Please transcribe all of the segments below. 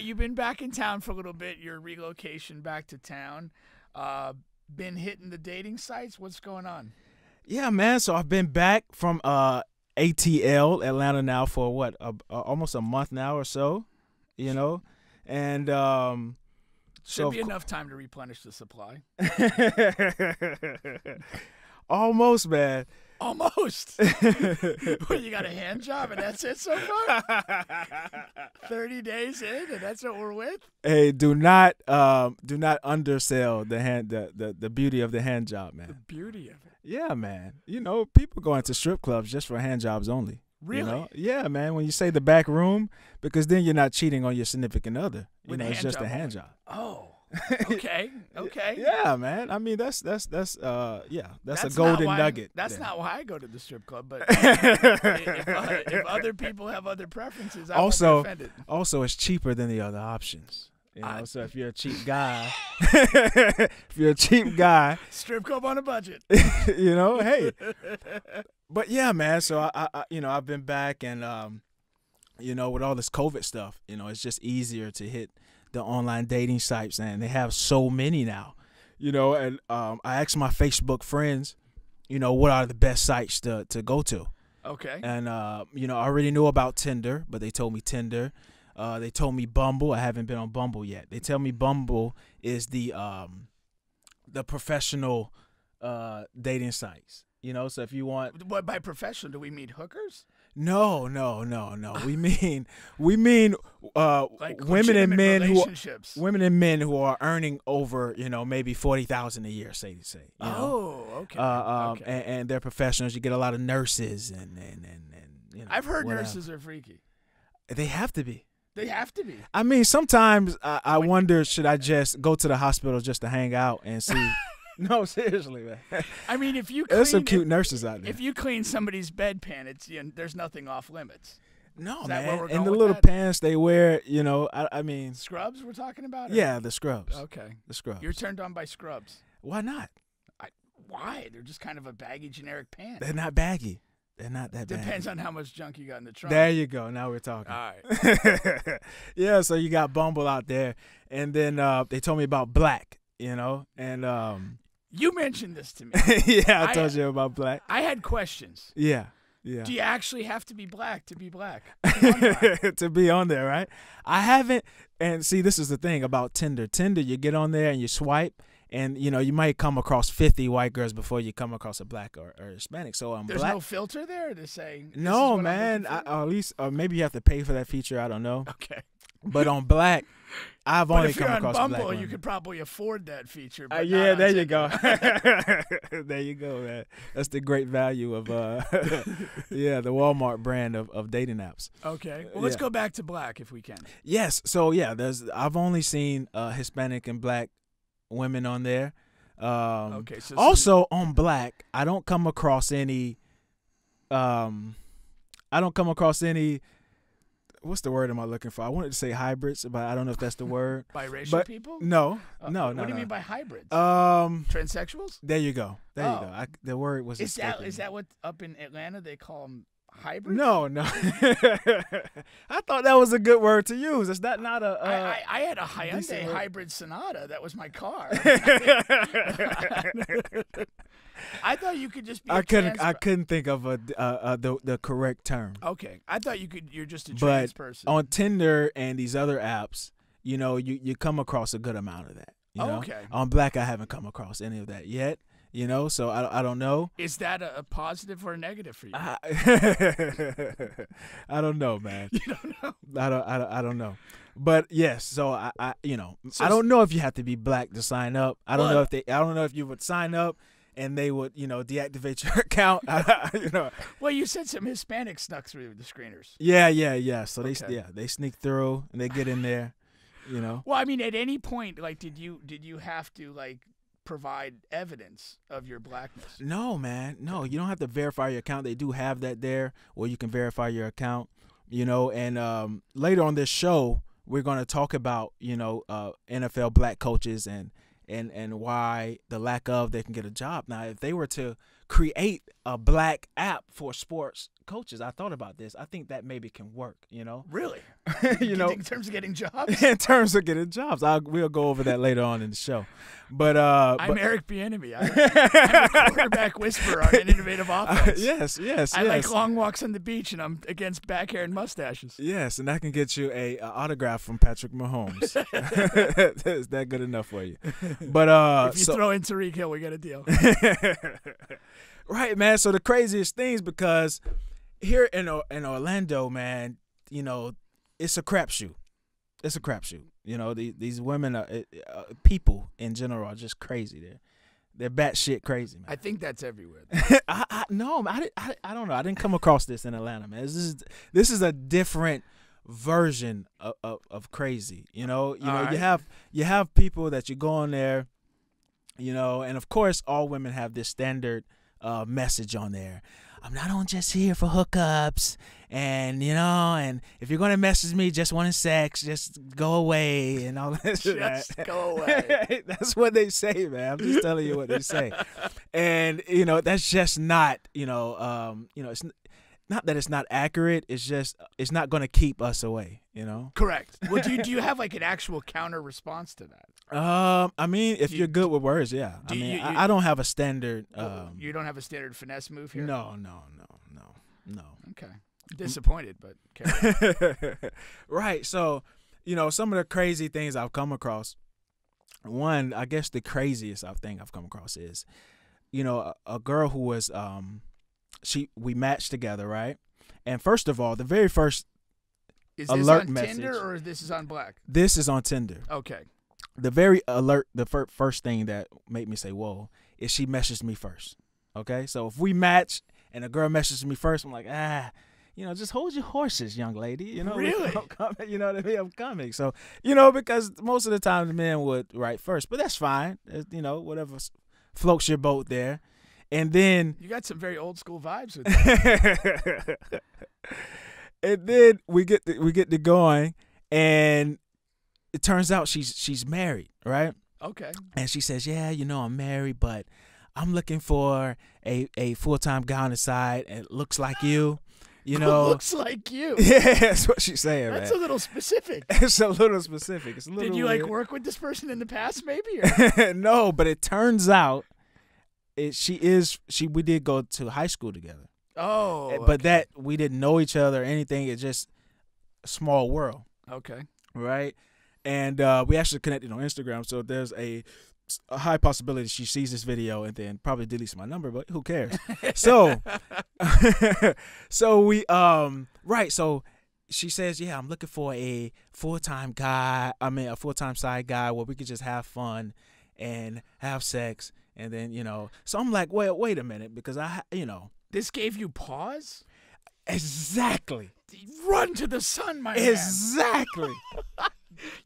you've been back in town for a little bit. Your relocation back to town. Been hitting the dating sites. What's going on? Yeah, man. So I've been back from ATL, Atlanta, now for what, almost a month now or so, you know, and should be enough time to replenish the supply. Almost, man. Almost. Well, you got a hand job and that's it so far? 30 days in and that's what we're with? Hey, do not undersell the beauty of the hand job, man. The beauty of it. Yeah, man. You know, people go into strip clubs just for hand jobs only. Really? You know? Yeah, man. When you say the back room, because then you're not cheating on your significant other. With it's just a hand job. Oh. Okay. Okay. Yeah, man. I mean, that's a golden nugget. That's not why I go to the strip club. But if other people have other preferences, I won't be offended. Also, it's cheaper than the other options. You know, so if you're a cheap guy, strip club on a budget. You know, hey. But yeah, man. So I've been back, and with all this COVID stuff, it's just easier to hit the online dating sites, and they have so many now, and I asked my Facebook friends, what are the best sites to go to. Okay. And I already knew about Tinder, but they told me Tinder. They told me Bumble. I haven't been on Bumble yet. They tell me Bumble is the professional dating sites. So if you want, what by professional, do we mean hookers? No. We mean like women and men women and men who are earning over maybe $40,000 a year. Say. Okay. Okay. And they're professionals. You get a lot of nurses and I've heard nurses are freaky. They have to be. They have to be. I mean, sometimes I wonder, should I just go to the hospital just to hang out and see? No, seriously, man. I mean, there's some cute nurses out there. If you clean somebody's bedpan, there's nothing off limits. No, man. And the little pants they wear, I mean. Scrubs we're talking about? Yeah, the scrubs. Okay. The scrubs. You're turned on by scrubs. Why not? Why? They're just kind of a baggy, generic pant. They're not baggy. They're not that bad. Depends on how much junk you got in the trunk. There you go. Now we're talking. All right. Yeah, so you got Bumble out there. And then they told me about Black, and you mentioned this to me. Yeah, I told you about Black. I had questions. Yeah. Do you actually have to be black to be black? To be on there, right? I haven't. And see, this is the thing about Tinder. Tinder, you get on there and you swipe. And, you might come across 50 white girls before you come across a black or Hispanic. So there's no filter there to say. No, man. Or maybe you have to pay for that feature. I don't know. Okay. But on Black, I've only come across Bumble, black women. You could probably afford that feature. But yeah, there you go. There you go, man. That's the great value of the Walmart brand of dating apps. Okay. Well, let's go back to Black if we can. Yes. So I've only seen Hispanic and Black women on there. Okay. So also on Black, I don't come across any. What's the word am I looking for? I wanted to say hybrids, but I don't know if that's the word. Biracial people? No. What do you mean by hybrids? Transsexuals? There you go. There you go. The word was. Is that what up in Atlanta they call them? Hybrids? No. I thought that was a good word to use. Is that not a? I had a Hyundai hybrid Sonata. That was my car. I thought you could just be. I couldn't think of the correct term. Okay, I thought you're just a trans person. On Tinder and these other apps, you come across a good amount of that. Okay. On Black, I haven't come across any of that yet. So I don't know. Is that a positive or a negative for you? I don't know, man. You don't know. I don't know. But yes, so I don't know if you have to be black to sign up. I don't know if you would sign up and they would, deactivate your account. Well, you said some Hispanics snuck through the screeners. Yeah. So they sneak through and they get in there, Well, I mean, at any point, like, did you have to provide evidence of your blackness? No, man. No, you don't have to verify your account. They do have that there where you can verify your account, and later on this show, we're going to talk about, NFL black coaches and why the lack of they can get a job. Now, if they were to create a black app for sports coaches, I thought about this. I think that maybe can work, Really? In terms of getting jobs. In terms of getting jobs, we'll go over that later on in the show. But I'm Eric Bieniemy. I'm a quarterback whisperer on an innovative offense. Yes. I like long walks on the beach, and I'm against back hair and mustaches. Yes, and I can get you a autograph from Patrick Mahomes. Is that good enough for you? But if you throw in Tariq Hill, we got a deal. Right, man. So the craziest things, because here in Orlando, man, it's a crapshoot. It's a crapshoot. These women are people in general are just crazy. They're batshit crazy, man. I think that's everywhere. I don't know. I didn't come across this in Atlanta, man. This is a different version of crazy. Right. You have people that you go on there, and of course all women have this standard message on there. I'm not on just here for hookups, and and if you're gonna message me just wanting sex, just go away and all that. Just go away. That's what they say, man. I'm just telling you what they say, and that's just not it's not that it's not accurate. It's just it's not gonna keep us away. Correct. Well, do you have like an actual counter response to that? I mean, if you're good with words, yeah. I don't have a standard. You don't have a standard finesse move here? No. Okay. Disappointed, but carry on. Right. So, some of the crazy things I've come across. One, I guess the craziest thing I've come across is, a girl who was we matched together, right? And first of all, the very first is alert this on message. Tinder or this is on Black? This is on Tinder. Okay. The very alert, the first thing that made me say, whoa, is she messaged me first. Okay? So if we match and a girl messages me first, I'm like, just hold your horses, young lady. Really? I'm coming, you know what I mean? I'm coming. So, because most of the time the men would write first, but that's fine. Whatever floats your boat there. And then you got some very old school vibes with that. And then we get to going, and it turns out she's married, right? Okay. And she says, yeah, I'm married, but I'm looking for a full-time guy on the side, and it looks like you. Looks like you. Yeah, that's what she's saying, That's man. a little specific. It's a little specific. It's a little Did you weird. work with this person in the past, maybe? Or? No, but it turns out we did go to high school together. Oh. Okay. But that we didn't know each other or anything. It's just a small world. Okay. Right? And we actually connected on Instagram, so there's a high possibility she sees this video and then probably deletes my number, but who cares? So we so she says, yeah, I'm looking for a full-time side guy where we could just have fun and have sex, and then so I'm like, wait a minute, because this gave you pause? Exactly. Run to the sun, my man. Exactly.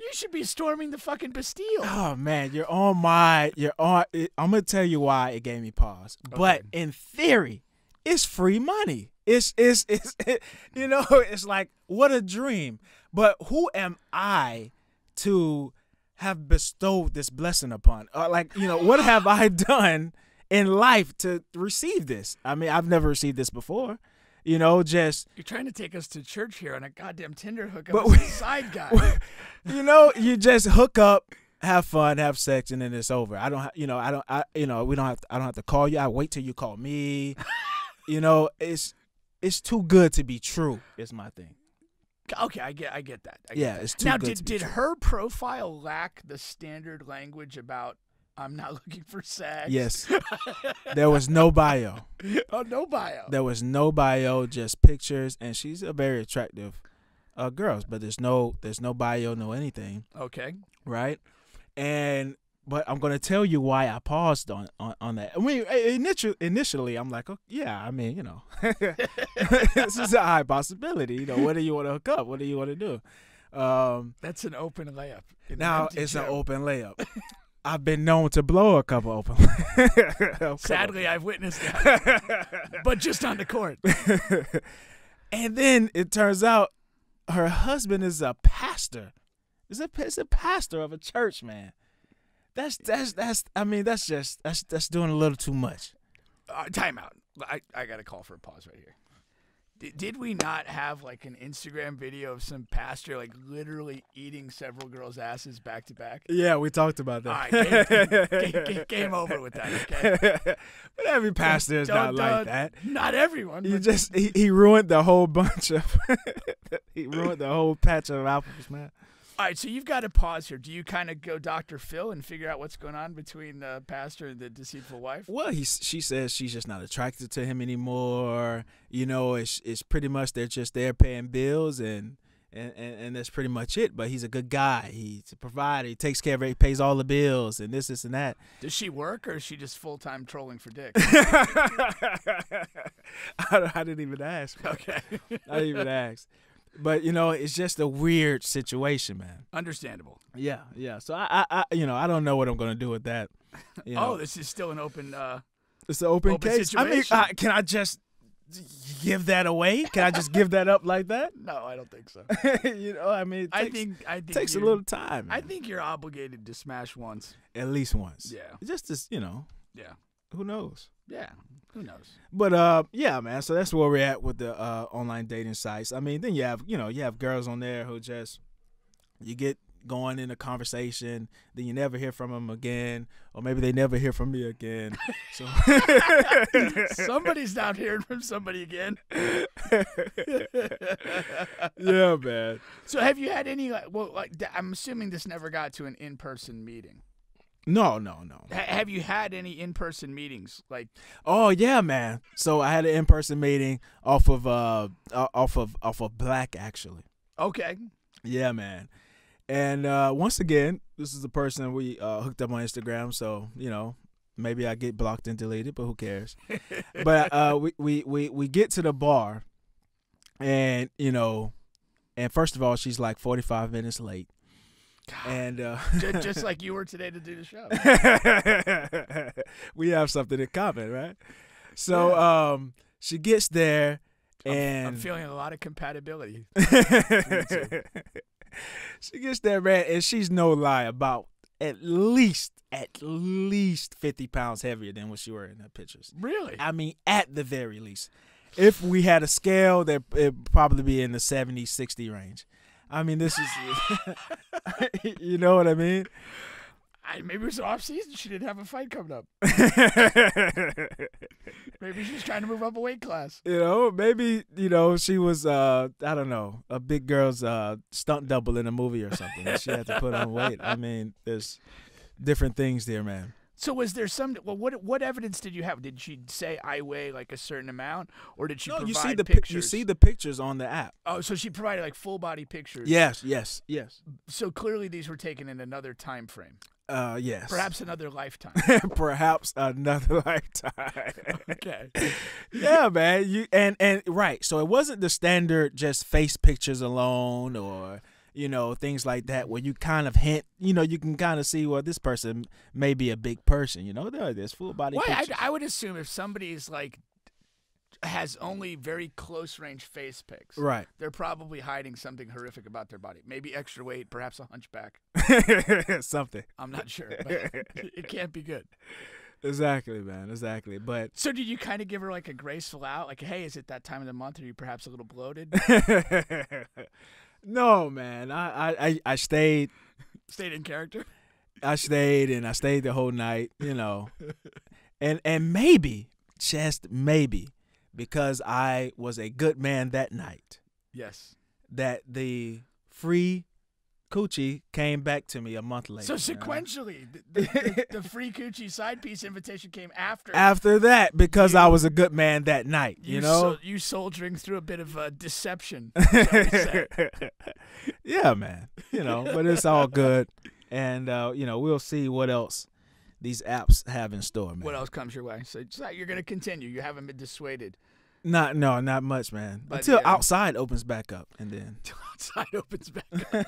You should be storming the fucking Bastille. Oh man, I'm gonna tell you why it gave me pause. Okay. But in theory, it's free money. It's like, what a dream. But who am I to have bestowed this blessing upon? What have I done in life to receive this? I mean, I've never received this before. You're trying to take us to church here on a goddamn Tinder hookup. But as a side guy. You just hook up, have fun, have sex, and then it's over. I don't have to call you. I wait till you call me. It's too good to be true. Is my thing. Okay, I get that. It's too now, good to be did true. her profile lack the standard language about I'm not looking for sex? Yes. There was no bio. Oh, no bio. There was no bio, just pictures, and she's a very attractive girl, but there's no bio, no anything. Okay. Right? But I'm gonna tell you why I paused on that. I mean, initially I'm like, oh, yeah, I mean, this is a high possibility. What do you want to hook up? What do you want to do? That's an open layup. Now it's an open layup. I've been known to blow a couple open. Sadly, I've witnessed that, but just on the court. And then it turns out her husband is a pastor. Is a pastor of a church, man. That's doing a little too much. Time out. I got to call for a pause right here. Did we not have like an Instagram video of some pastor like literally eating several girls' asses back to back? Yeah, we talked about that. All right, game over with that. Okay. But every pastor is not like that. Not everyone. He ruined the whole bunch of he ruined the whole patch of apples, man. All right, so you've got to pause here. Do you kind of go Dr. Phil and figure out what's going on between the pastor and the deceitful wife? Well, she says she's just not attracted to him anymore. You know, it's pretty much they're just there paying bills and that's pretty much it. But he's a good guy. He's a provider. He takes care of it. He pays all the bills and this and that. Does she work or is she just full-time trolling for dick? I didn't even ask. Okay. I didn't even ask. But, you know, it's just a weird situation, man. Understandable. Yeah. So, I I don't know what I'm going to do with that. You know. Oh, this is still an open it's an open case. Situation. I mean, can I just give that away? Can I just give that up like that? No, I don't think so. You know, I mean, I think takes a little time. Man. I think you're obligated to smash once. At least once. Yeah. Just as, you know. Yeah. Who knows? Yeah. Who knows? But yeah, man. So that's where we're at with the online dating sites. I mean, then you have girls on there who just you get going in a conversation, then you never hear from them again, or maybe they never hear from me again. So somebody's not hearing from somebody again. Yeah, man. So have you had any I'm assuming this never got to an in-person meeting. No. Have you had any in-person meetings? Like, oh yeah, man. So I had an in-person meeting off of Black, actually. Okay. Yeah, man. And once again, this is a person we hooked up on Instagram. So you know, maybe I get blocked and deleted, but who cares? But we get to the bar, and you know, and first of all, she's like 45 minutes late. God. And just like you were today to do the show. We have something in common, right? So she gets there, and I'm feeling a lot of compatibility. She gets there, man, and she's no lie about at least 50 pounds heavier than what she were in her pictures. Really? I mean, at the very least. If we had a scale, it'd probably be in the 70, 60 range. I mean, this is, you know what I mean? Maybe it was off season. She didn't have a fight coming up. Maybe she's trying to move up a weight class. You know, maybe, you know, she was, I don't know, a big girl's stunt double in a movie or something. And she had to put on weight. I mean, there's different things there, man. So was there what evidence did you have? Did she say I weigh like a certain amount, or did she provide pictures? You see the pictures on the app. Oh, so she provided like full body pictures. Yes. So clearly these were taken in another time frame. Yes. Perhaps another lifetime. Perhaps another lifetime. Okay. Yeah, man. And right. So it wasn't the standard just face pictures alone or, you know, things like that where you kind of hint, you know, you can kind of see, well, this person may be a big person, you know, there's full body pictures. I would assume if somebody's like has only very close range face pics, right, they're probably hiding something horrific about their body. Maybe extra weight, perhaps a hunchback. Something. I'm not sure, but it can't be good. Exactly, man. Exactly. But so did you kind of give her like a graceful out? Like, hey, is it that time of the month? Are you perhaps a little bloated? No, man. I stayed. Stayed in character? I stayed, and I stayed the whole night, you know. And maybe, just maybe, because I was a good man that night. Yes. That the free coochie came back to me a month later. So sequentially, the free coochie side piece invitation came after. After that, because I was a good man that night, you know? You soldiering through a bit of deception. Yeah, man. You know, but it's all good. And, you know, we'll see what else these apps have in store, man. What else comes your way? So you're going to continue. You haven't been dissuaded. Not much, man. But, until outside opens back up, and then. Until outside opens back up.